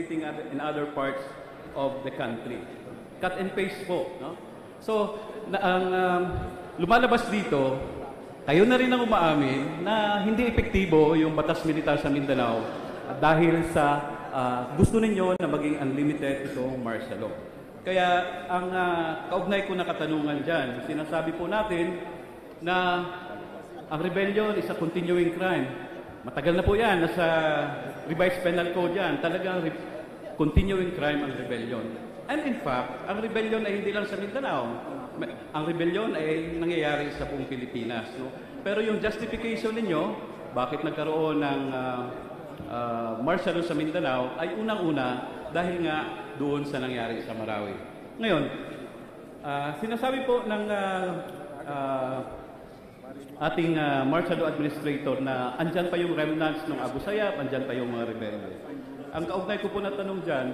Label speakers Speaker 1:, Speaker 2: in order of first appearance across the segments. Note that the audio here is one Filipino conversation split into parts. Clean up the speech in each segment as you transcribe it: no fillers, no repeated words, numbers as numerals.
Speaker 1: operating in other parts of the country. Cut and paste po. No? So, lumalabas dito, kayo na rin ang umaamin na hindi epektibo yung batas militar sa Mindanao dahil sa gusto ninyo na maging unlimited itong martial law. Kaya ang kaugnay ko na katanungan dyan, sinasabi po natin na ang rebellion is a continuing crime. Matagal na po yan, nasa revised penal code yan, talagang continuing crime ang rebellion. And in fact, ang rebellion ay hindi lang sa Mindanao. Ang rebellion ay nangyayari sa buong Pilipinas. No? Pero yung justification ninyo, bakit nagkaroon ng martial law sa Mindanao, ay unang-una dahil nga doon sa nangyari sa Marawi. Ngayon, sinasabi po ng ating martial law administrator na andyan pa yung remnants ng Abu Sayyaf, andyan pa yung mga rebelde. Ang kaugnay ko po na tanong dyan,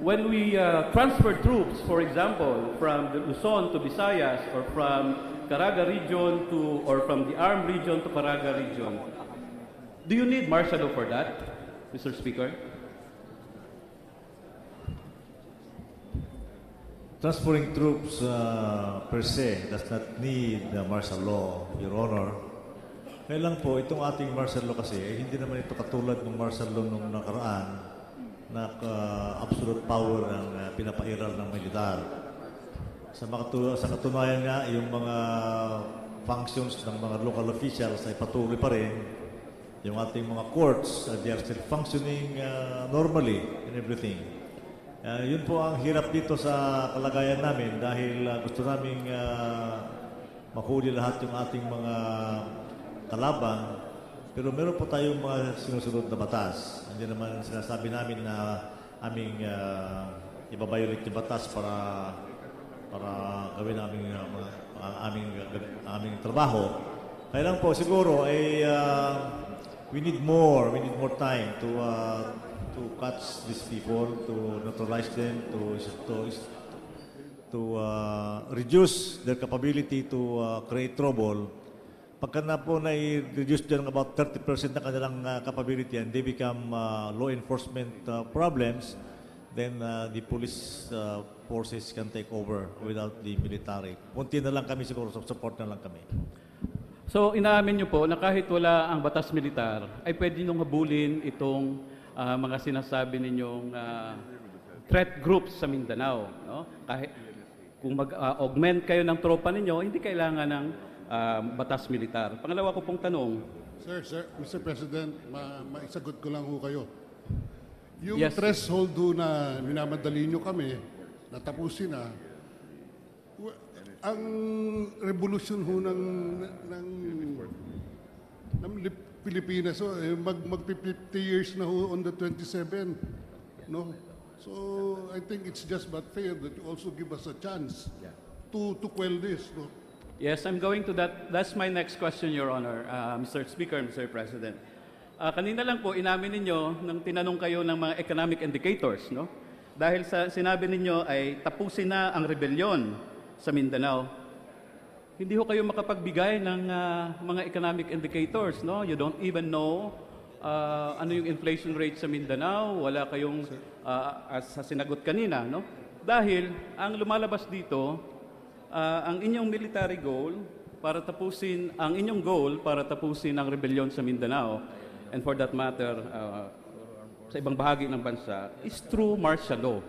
Speaker 1: when we transfer troops, for example, from Luzon to Visayas or from Caraga region to, or from the armed region to Caraga region, do you need martial law for that, Mr. Speaker?
Speaker 2: Transferring troops per se does not need martial law, Your Honor. Kaya lang po, itong ating martial law kasi, hindi naman ito katulad ng martial law nung nakaraan na absolute power ang pinapairal ng militar. Sa katunayan nga, yung mga functions ng mga local officials ay patuloy pa rin. Yung ating mga courts, they are still functioning normally and everything. Yun po ang hirap dito sa kalagayan namin dahil gusto naming mahuli lahat yung ating mga kalaban. Pero meron po tayong mga sinusunod na batas. Hindi naman sinasabi namin na aming ibabayolate yung batas para gawin aming trabaho. Kaya lang po siguro ay we need more time to catch these people, to neutralize them, to reduce their capability to create trouble. Pagka na po na-reduce dyan about 30% na kanilang capability and they become law enforcement problems, then the police forces can take over without the military. Kunti na lang kami siguro, support na lang kami.
Speaker 1: So, inaamin nyo po na kahit wala ang batas militar, ay pwede nyo habulin itong mga sinasabi ninyong threat groups sa Mindanao. No? Kahit kung mag-augment kayo ng tropa ninyo, hindi kailangan ng batas militar. Pangalawa ko pong tanong.
Speaker 3: Sir, Mr. President, maisagot ko lang ho kayo. Yung
Speaker 1: Yes.
Speaker 3: threshold ho na minamadali nyo kami, natapusin na, ang revolution ho ng Pilipinas, so, mag-50 years na ho on the 27, no? So, I think it's just but fair that you also give us a chance to quell this, no?
Speaker 1: Yes, I'm going to that. That's my next question, Your Honor, Mr. Speaker, Mr. President. Kanina lang po, inamin ninyo nang tinanong kayo ng mga economic indicators, no? Dahil sa sinabi ninyo ay tapusin na ang rebellion sa Mindanao. Hindi ho kayo makapagbigay ng mga economic indicators, no? You don't even know ano yung inflation rate sa Mindanao. Wala kayong sa sinagot kanina, no? Dahil ang lumalabas dito, ang inyong military goal para tapusin ang rebellion sa Mindanao, and for that matter sa ibang bahagi ng bansa, is through martial law,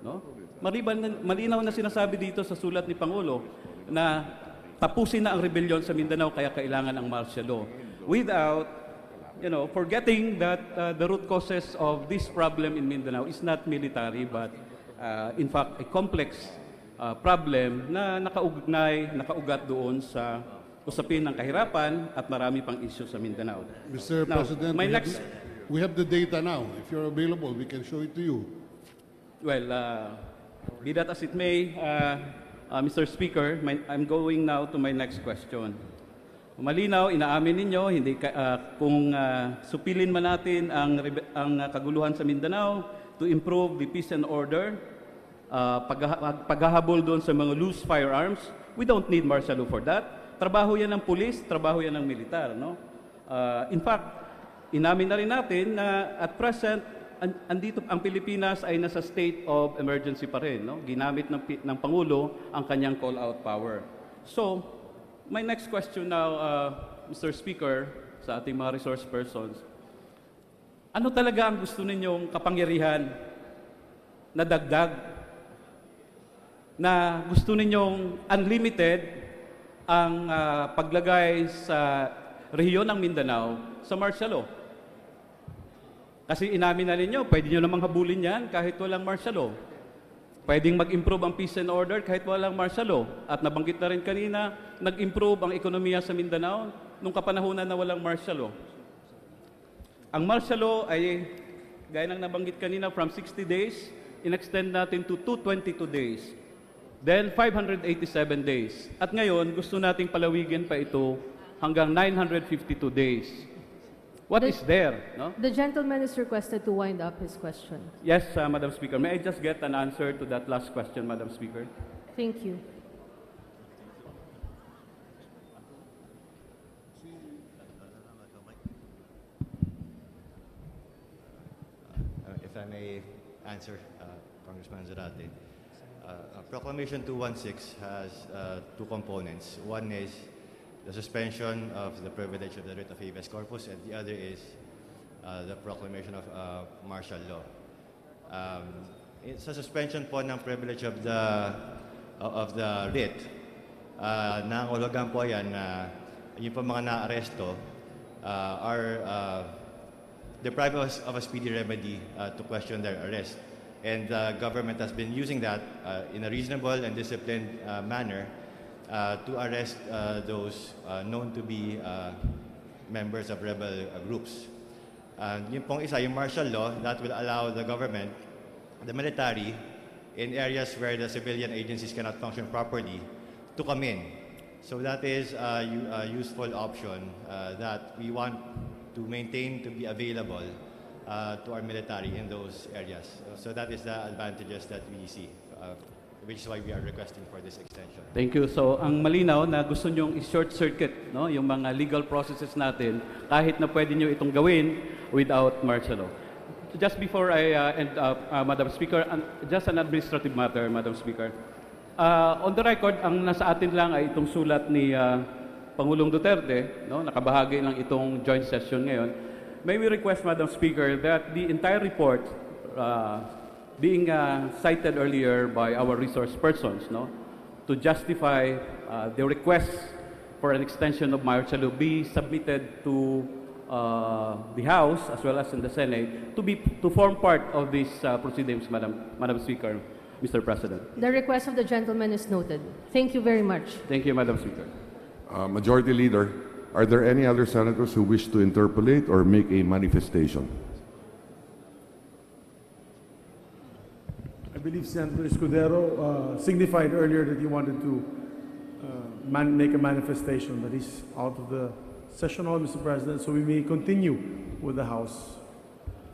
Speaker 1: no? Malinaw na sinasabi dito sa sulat ni Pangulo na tapusin na ang rebellion sa Mindanao kaya kailangan ang martial law, without forgetting that the root causes of this problem in Mindanao is not military but in fact a complex problem na nakaugat doon sa usapin ng kahirapan at marami pang issue sa Mindanao.
Speaker 3: Mr.
Speaker 1: Now,
Speaker 3: President, we have the data now. If you're available, we can show it to you.
Speaker 1: Well, be that as it may, Mr. Speaker, I'm going now to my next question. Malinaw, inaamin ninyo, kung supilin man natin ang kaguluhan sa Mindanao to improve the peace and order, paghahabol doon sa mga loose firearms, we don't need martial law for that. Trabaho yan ng pulis, trabaho yan ng militar, no? In fact, inamin na rin natin na at present, andito ang Pilipinas ay nasa state of emergency pa rin, no? Ginamit ng Pangulo ang kanyang call-out power. So, my next question now, Mr. Speaker, sa ating mga resource persons, ano talaga ang gusto ninyong kapangyarihan na dagdag, na gusto ninyong unlimited ang paglagay sa rehiyon ng Mindanao sa martial law? Kasi inamin na ninyo, pwede nyo namang habulin yan kahit walang martial law. Pwedeng mag-improve ang peace and order kahit walang martial law. At nabanggit na rin kanina, nag-improve ang ekonomiya sa Mindanao nung kapanahunan na walang martial law. Ang martial law ay, gaya ng nabanggit kanina, from 60 days, in-extend natin to 222 days. Then 587 days. At ngayon, gusto nating palawigin pa ito hanggang 952 days. What is there? No?
Speaker 4: The gentleman is requested to wind up his question.
Speaker 1: Yes, Madam Speaker. May I just get an answer to that last question, Madam Speaker?
Speaker 4: Thank you.
Speaker 5: If I may answer, Congressman Zarate. Proclamation 216 has two components. One is the suspension of the privilege of the writ of habeas corpus, and the other is the proclamation of martial law. Sa suspension po ng privilege of the writ, nangangahulugan po yan na yung po mga na-aresto are deprived of a speedy remedy to question their arrest. And the government has been using that in a reasonable and disciplined manner to arrest those known to be members of rebel groups. Yung pong isa, yung martial law, that will allow the government, the military, in areas where the civilian agencies cannot function properly, to come in. So that is a useful option that we want to maintain to be available to our military in those areas. So that is the advantages that we see, which is why we are requesting for this extension.
Speaker 1: Thank you. So, ang malinaw na gusto nyong i-short circuit, no, yung mga legal processes natin, kahit na pwede nyo itong gawin without martial law. Just before I end up, Madam Speaker, just an administrative matter, Madam Speaker. On the record, ang nasa atin lang ay itong sulat ni Pangulong Duterte, no, nakabahagi lang itong joint session ngayon. May we request, Madam Speaker, that the entire report being cited earlier by our resource persons, no, to justify the request for an extension of martial law be submitted to the House as well as in the Senate to form part of these proceedings, Madam Speaker, Mr. President.
Speaker 4: The request of the gentleman is noted. Thank you very much.
Speaker 1: Thank you, Madam Speaker.
Speaker 6: Majority Leader, are there any other senators who wish to interpolate or make a manifestation?
Speaker 7: I believe Senator Escudero signified earlier that he wanted to make a manifestation, but he's out of the session hall, Mr. President, so we may continue with the House.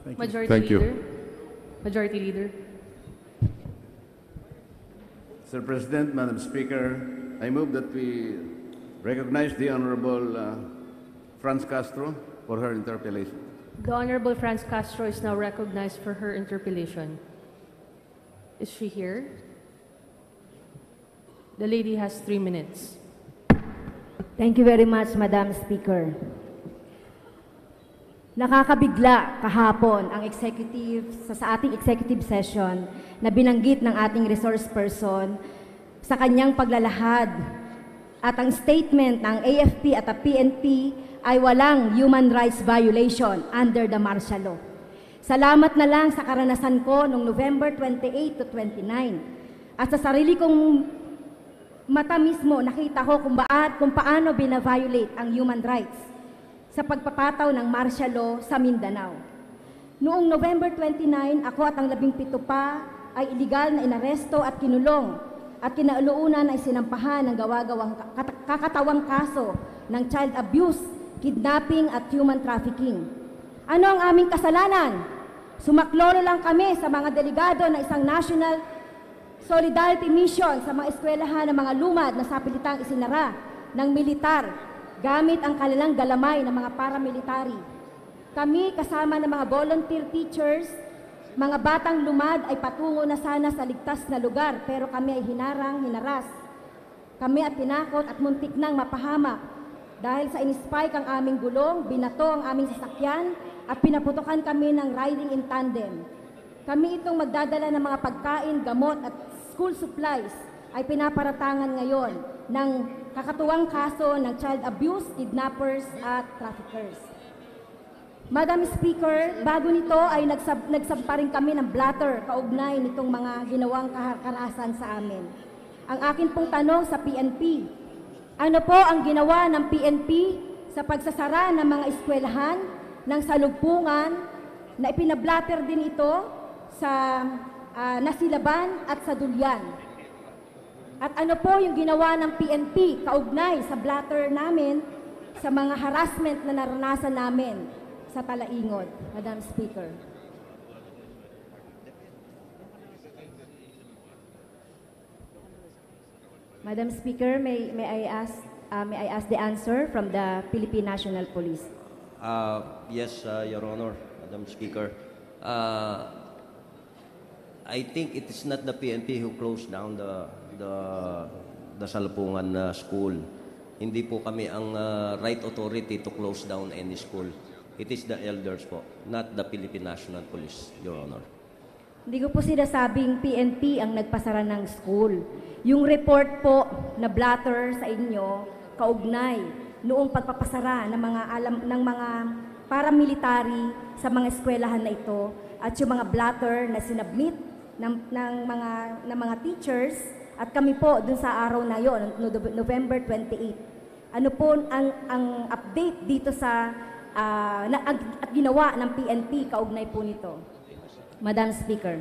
Speaker 7: Thank you.
Speaker 4: Majority
Speaker 6: Thank you.
Speaker 4: Leader. Majority Leader.
Speaker 8: Mr. President, Madam Speaker, I move that we recognize the Honorable Franz Castro for her interpellation.
Speaker 4: The Honorable Franz Castro is now recognized for her interpellation. Is she here? The lady has 3 minutes.
Speaker 9: Thank you very much, Madam Speaker. Nakakabigla kahapon ang executive sa ating executive session na binanggit ng ating resource person sa kanyang paglalahad at ang statement ng AFP at ang PNP ay walang human rights violation under the martial law. Salamat na lang sa karanasan ko noong November 28 to 29 at sa sarili kong mata mismo nakita ko kung paano bina-violate ang human rights sa pagpapataw ng martial law sa Mindanao. Noong November 29, ako at ang 17 pa ay iligal na inaresto at kinulong at kinauunan ay sinampahan ng kakatawang kaso ng child abuse, kidnapping at human trafficking. Ano ang aming kasalanan? Sumaklolo lang kami sa mga delegado ng isang national solidarity mission sa mga eskwelahan ng mga lumad na sapilitang isinara ng militar gamit ang kanilang galamay ng mga paramilitary. Kami kasama ng mga volunteer teachers Mga batang lumad ay patungo na sana sa ligtas na lugar, pero kami ay hinarang, hinaras. Kami at tinakot at muntik nang mapahamak. Dahil sa in-spike ang aming gulong, binato ang aming sasakyan, at pinaputukan kami ng riding in tandem. Kami itong magdadala ng mga pagkain, gamot at school supplies ay pinaparatangan ngayon ng kakatuwang kaso ng child abuse, kidnappers at traffickers. Madam Speaker, bago nito ay nagsampa rin kami ng blatter kaugnay nitong mga ginawang karahasan sa amin. Ang akin pong tanong sa PNP, ano po ang ginawa ng PNP sa pagsasara ng mga eskwelahan ng salugpungan na ipinablatter din ito sa Nasilaban at sa Dulyan? At ano po yung ginawa ng PNP kaugnay sa blatter namin sa mga harassment na naranasan namin sa Talaingod, Madam Speaker? Madam Speaker, may I ask the answer from the Philippine National Police?
Speaker 10: Yes, Your Honor, Madam Speaker. I think it is not the PNP who closed down the Salpungan school. Hindi po kami ang right authority to close down any school. It is the elders po, not the Philippine National Police, Your Honor.
Speaker 9: Hindi ko po sinasabing PNP ang nagpasara ng school. Yung report po na blatter sa inyo, kaugnay noong pagpapasara ng mga paramilitary sa mga eskwelahan na ito at yung mga blatter na sinabmit ng mga teachers at kami po dun sa araw na yon, November 28. Ano po ang update dito sa at ginawa ng PNP kaugnay po nito? Madam Speaker.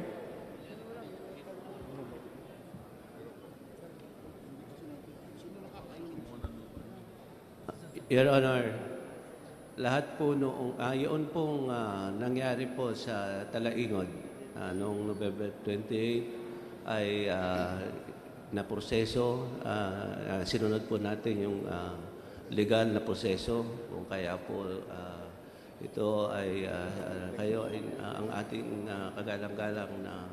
Speaker 11: Your Honor, lahat po yun pong nangyari po sa Talaingod noong November 28 ay naproseso, sinunod po natin yung legal na proseso kung kaya po ito ay kayo ay ang ating kagalang-galang na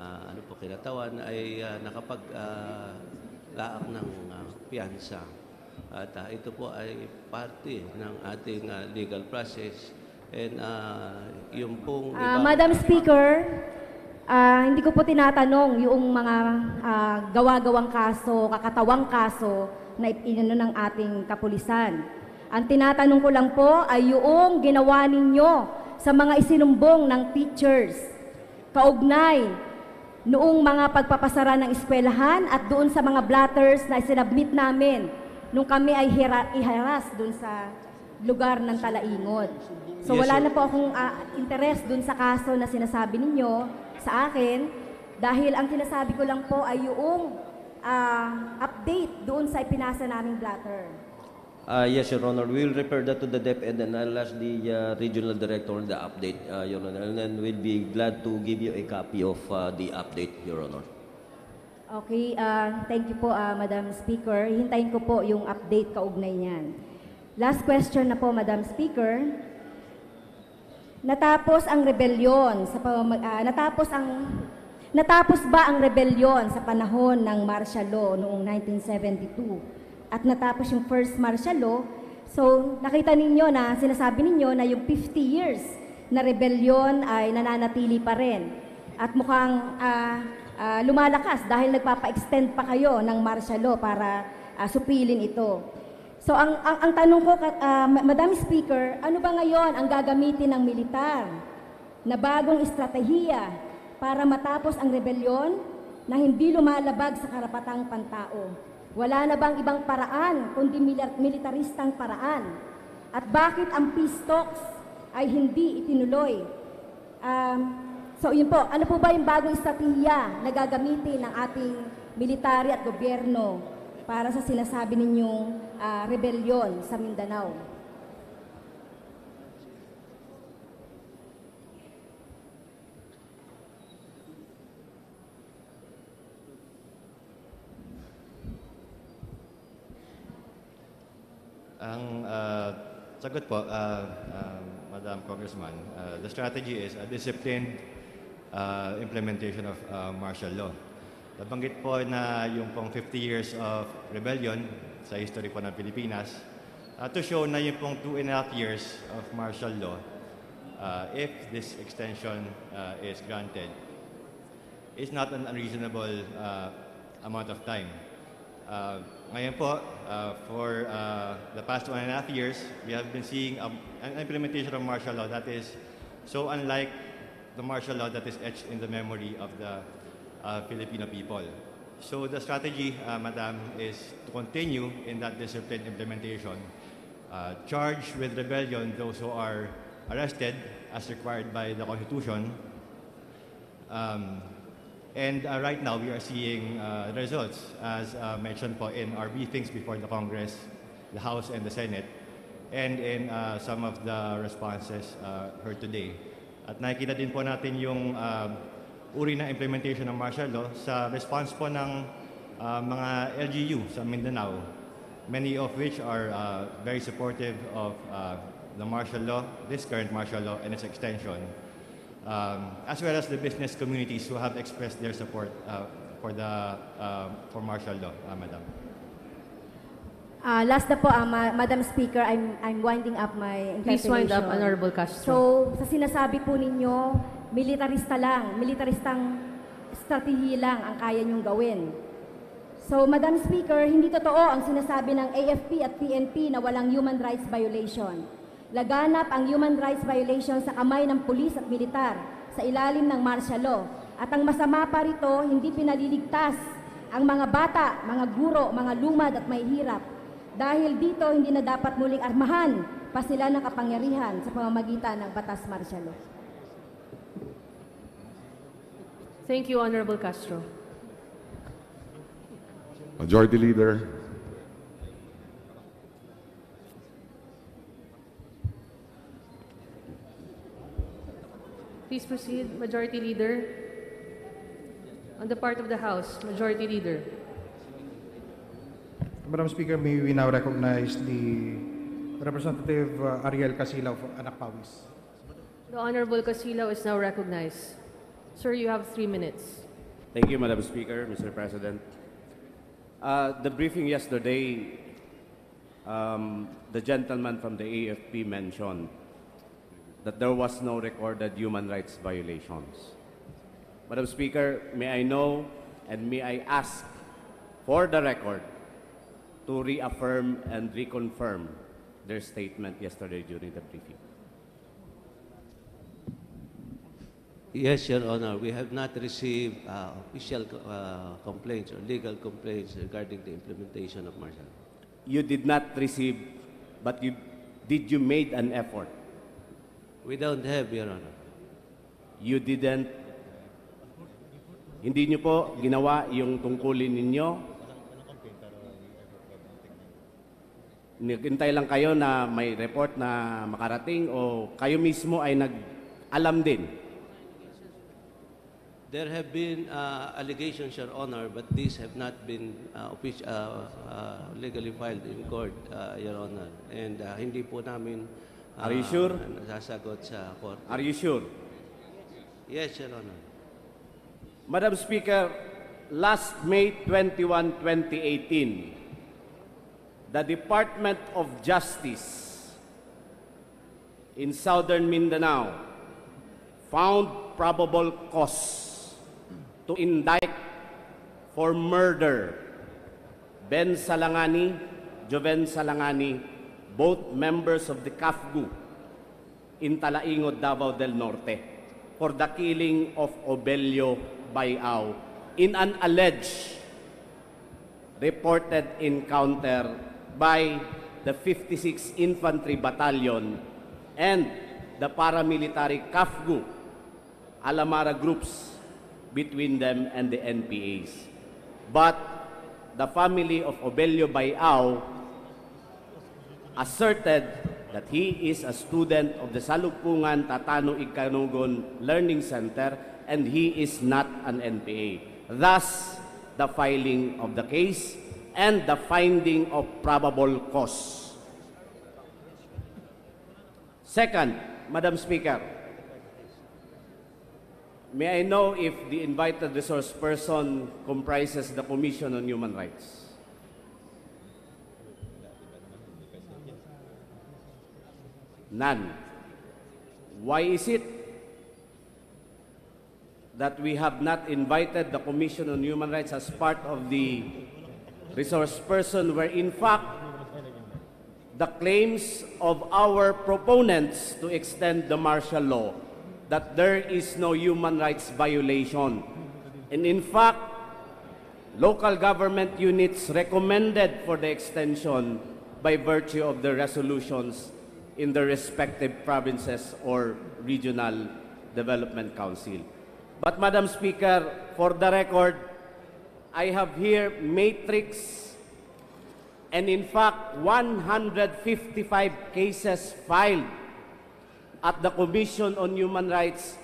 Speaker 11: ano po kinatawan ay nakapag-laak ng piyansa. At ito po ay parte ng ating legal process. And yung pong...
Speaker 9: Madam Speaker, hindi ko po tinatanong yung mga gawa-gawang kaso, kakatawang kaso na inano ng ating kapulisan. Ang tinatanong ko lang po ay yung ginawa ninyo sa mga isinumbong ng teachers, kaugnay noong mga pagpapasara ng eskwelahan at doon sa mga blatters na sinabmit namin nung kami ay iharas doon sa lugar ng Talaingod. So
Speaker 11: Yes,
Speaker 9: wala
Speaker 11: sir.
Speaker 9: na po akong interes doon sa kaso na sinasabi ninyo sa akin dahil ang sinasabi ko lang po ay yung update doon sa ipinasa naming blatter.
Speaker 10: Yes, Your Honor. We will refer that to the DepEd and I'll ask the regional director on the update, Your Honor. And then we'll be glad to give you a copy of the update, Your Honor.
Speaker 9: Okay, thank you po, Madam Speaker. Hintayin ko po yung update kaugnay niyan. Last question na po, Madam Speaker. Natapos ba ang rebellion sa panahon ng martial law noong 1972? At natapos yung first martial law, so nakita ninyo na sinasabi ninyo na yung 50 years na rebellion ay nananatili pa rin. At mukhang lumalakas dahil nagpapa-extend pa kayo ng martial law para supilin ito. So ang tanong ko, Madam Speaker, ano ba ngayon ang gagamitin ng militar na bagong estratehiya para matapos ang rebellion na hindi lumalabag sa karapatang pantao? Wala na bang ibang paraan kundi militaristang paraan? At bakit ang peace talks ay hindi itinuloy? So yun po, ano po ba yung bagong estratehiya na gagamitin ng ating military at gobyerno para sa sinasabi ninyong rebellion sa Mindanao?
Speaker 5: Ang sagot po, Madam Congressman, the strategy is a disciplined implementation of martial law. Nabanggit po na yung pong 50 years of rebellion sa history po ng Pilipinas to show na yung pong 2.5 years of martial law, if this extension is granted, is not an unreasonable amount of time. Ngayon po, for the past 1.5 years, we have been seeing an implementation of martial law that is so unlike the martial law that is etched in the memory of the Filipino people. So the strategy, Madam, is to continue in that disciplined implementation, charge with rebellion those who are arrested as required by the Constitution. And right now, we are seeing results, as mentioned po in our briefings before the Congress, the House, and the Senate, and in some of the responses heard today. At nakikita din po natin yung uri na implementation ng martial law sa response po ng mga LGU sa Mindanao, many of which are very supportive of the martial law, this current martial law, and its extension. As well as the business communities who have expressed their support for martial law, Madam.
Speaker 9: Last na po, Madam Speaker, I'm winding up my interpellation.
Speaker 4: Please wind up, Honorable Castro.
Speaker 9: So, sa sinasabi po ninyo, militaristang strategy lang ang kaya niyong gawin. So, Madam Speaker, hindi totoo ang sinasabi ng AFP at PNP na walang human rights violation. Laganap ang human rights violation sa kamay ng pulis at militar sa ilalim ng martial law. At ang masama pa rito, hindi pinaliligtas ang mga bata, mga guro, mga lumad at may hirap. Dahil dito, hindi na dapat muling armahan pa sila ng kapangyarihan sa pamamagitan ng batas martial law.
Speaker 4: Thank you, Honorable Castro.
Speaker 6: Majority Leader.
Speaker 4: Please proceed, Majority Leader. On the part of the House, Majority Leader.
Speaker 12: Madam Speaker, may we now recognize the Representative Ariel Casila of Anak Pawis.
Speaker 4: The Honorable Casilo is now recognized. Sir, you have 3 minutes.
Speaker 13: Thank you, Madam Speaker, Mr. President. The briefing yesterday, the gentleman from the AFP mentioned that there was no recorded human rights violations. Madam Speaker, may I know and may I ask for the record to reaffirm and reconfirm their statement yesterday during the briefing?
Speaker 11: Yes, Your Honor. We have not received official complaints or legal complaints regarding the implementation of martial law.
Speaker 13: You did not receive, but did you made an effort?
Speaker 11: We don't have, Your Honor.
Speaker 13: You didn't, hindi nyo po ginawa yung tungkulin ninyo? Naghintay lang kayo na may report na makarating o kayo mismo ay nag-alam din?
Speaker 11: There have been allegations, Your Honor, but these have not been legally filed in court, Your Honor. And hindi po namin
Speaker 13: Are you sure?
Speaker 11: nasasagot sa court.
Speaker 13: Are you sure?
Speaker 11: Yes, Your Honor.
Speaker 13: Madam Speaker, last May 21, 2018, the Department of Justice in Southern Mindanao found probable cause to indict for murder Ben Salangani, Joven Salangani, both members of the CAFGU in Talaingod, Davao del Norte, for the killing of Obelio Bayao in an alleged reported encounter by the 56th Infantry Battalion and the paramilitary CAFGU Alamara groups between them and the NPAs. But the family of Obelio Bayao asserted that he is a student of the Salugpungan Tatano Ikanugon Learning Center and he is not an NPA. Thus, the filing of the case and the finding of probable cause. Second, Madam Speaker, May I know if the invited resource person comprises the Commission on Human Rights? None. Why is it that we have not invited the Commission on Human Rights as part of the resource person, where in fact the claims of our proponents to extend the martial law, that there is no human rights violation. And in fact, local government units recommended for the extension by virtue of the resolutions in the respective provinces or regional development council. But Madam Speaker, for the record, I have here matrix and in fact 155 cases filed at the Commission on Human Rights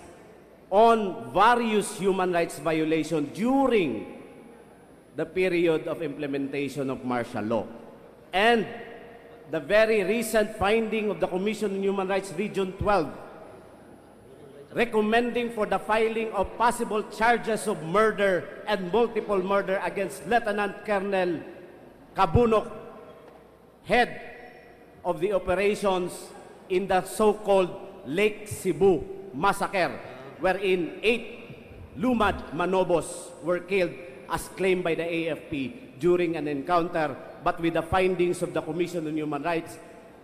Speaker 13: on various human rights violations during the period of implementation of martial law. And the very recent finding of the Commission on Human Rights Region 12 recommending for the filing of possible charges of murder and multiple murder against Lieutenant Colonel Kabunok, head of the operations in the so-called Lake Cebu massacre, wherein 8 Lumad Manobos were killed as claimed by the AFP during an encounter, but with the findings of the Commission on Human Rights,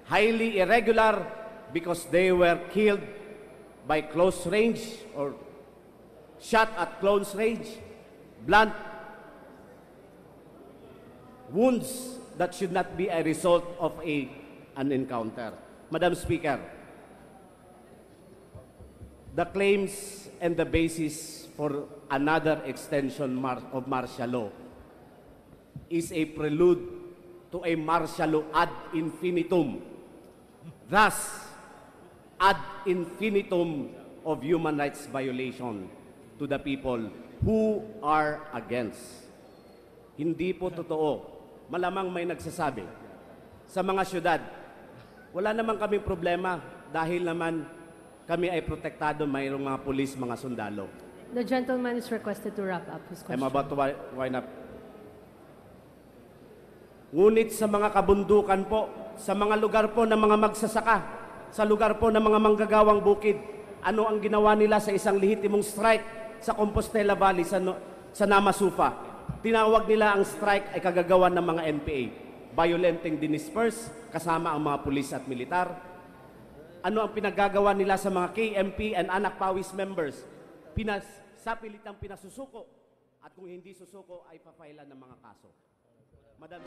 Speaker 13: highly irregular because they were killed by close range or shot at close range, blunt wounds that should not be a result of an encounter. Madam Speaker, the claims and the basis for another extension of martial law is a prelude to a martial law ad infinitum. Thus, ad infinitum of human rights violation to the people who are against. Hindi po totoo. Malamang may nagsasabi sa mga syudad, wala naman kaming problema dahil naman kami ay protektado, mayroong mga pulis, mga sundalo.
Speaker 4: The gentleman is requested to wrap up his question.
Speaker 13: I'm about to wind up. Ngunit sa mga kabundukan po, sa mga lugar po ng mga magsasaka, sa lugar po ng mga manggagawang bukid, ano ang ginawa nila sa isang lehitimong strike sa Compostela Valley, sa Namasufa? Tinawag nila ang strike ay kagagawan ng mga NPA. Violenting dinisperse, kasama ang mga pulis at militar. Ano ang pinagagawa nila sa mga KMP and anak pawis members? Sapilitang pinasusuko, at kung hindi susuko ay papailan ng mga kaso. Madam